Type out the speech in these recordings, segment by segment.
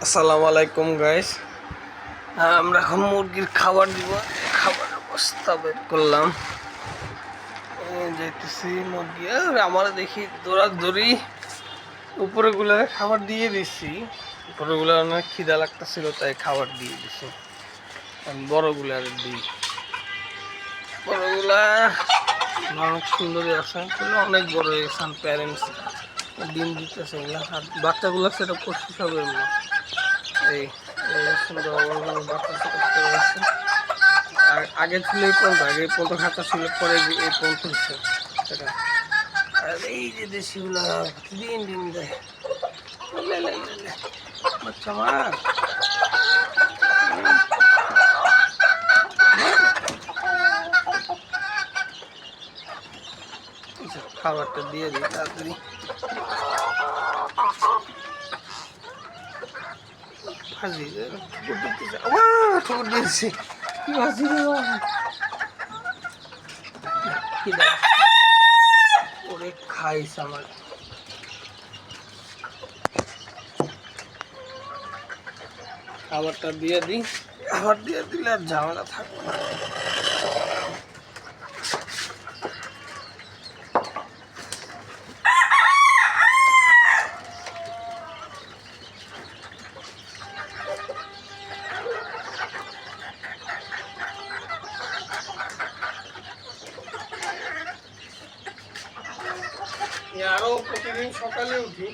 আসসালামু আলাইকুম গাইস। আমরা এখন মুরগির খাবার দিব। খাবারের বস্তা বের করলাম, যাইতেছি মুরগি। আমার দেখি দৌড়াদৌড়ি উপরে গুলা খাবার দিয়ে দিছি। উপরে গুলা অনেক খিদা লাগতেছিল তাই খাবার দিয়ে দিছি। বড় গুলা দিই, বড়গুলা অনেক সুন্দরই আছে, অনেক বড় হয়ে গেছে। প্যারেন্টস ডিম দিতেছে এগুলা, আর বাচ্চাগুলো সেটা করছি সব এমনি। এই সুন্দর বাচ্চা সেটা করে আছে। আগে ছিল এই পর্যন্ত, আগে পর্যন্ত খাতা ছিল, পরে এই পর্যন্ত হচ্ছে সেটা। আর এই যে দেশিগুলা দিন দিন দেয় বাচ্চা আমার। খাবারটা দিয়ে দিই তাড়াতাড়ি। ভাজি ঠুকুর দিয়েছি ভাজি ওরে খাইছে আমার। খাবারটা দিয়ে দিই, খাবার দিয়ে দিলে আর ঝামেলা থাকবে না। আরো প্রতিদিন সকালে উঠি,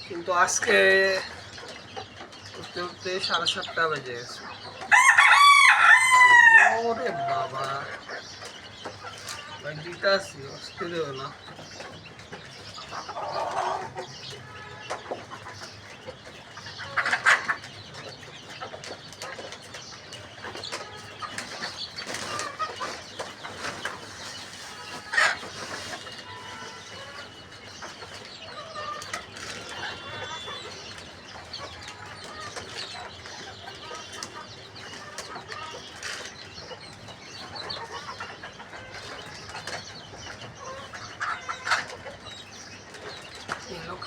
কিন্তু আজকে উঠতে উঠতে 7:30 বেজে গেছে। ওরে বাবা, দিতে আসি অস্থির না।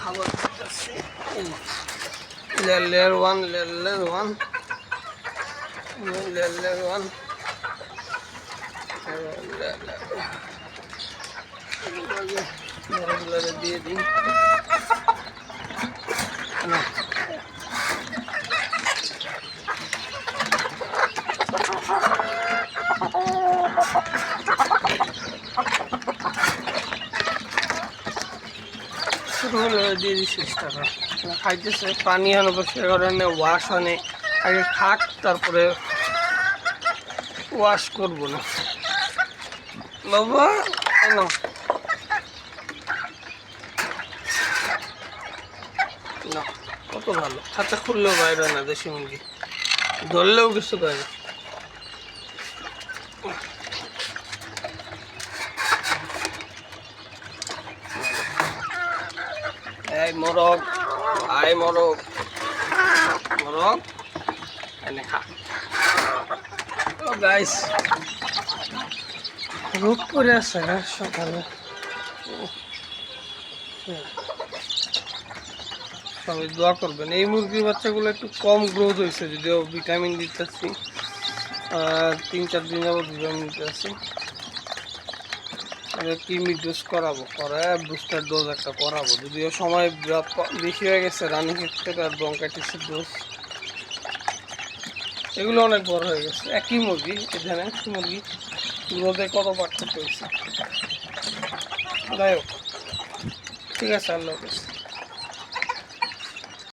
খাবার দিতেছি লেয়ার 1 লেয়ার 1 লেয়ার 1 দিয়ে দিই। দিয়ে দিচ্ছি টাকা খাইতেছে। পানি আনো সে কারণে ওয়াশ আনে, আগে খাক তারপরে ওয়াশ করবো না বাবা। কত ভালো, খাতা খুললেও বাইরে না, দেশি মুরগি ধরলেও কিছু করে। এই মোরগ, আয় মোরগ, মোরগ এনে খা। ও গাইস, রোদ পরে আছে না সকালে। সবাই দোয়া করবেন। এই মুরগির বাচ্চাগুলো একটু কম গ্রোথ হয়েছে, যদিও ভিটামিন দিতেছি, 3-4 দিন যাবো ভিটামিন দিতেছি। কিমি ডোজ করাবো, বুস্টার ডোজ একটা করাবো, যদিও সময় বেশি হয়ে গেছে। রানিং থেকে আর ব্রঙ্কাইটিসের ডোজ, এগুলো অনেক বড় হয়ে গেছে। একই মুরগি, এখানে মুরগি গ্রোথে কত পার্থক্য হয়েছে। যাই হোক, ঠিক আছে, আল্লাহ হাফেজ।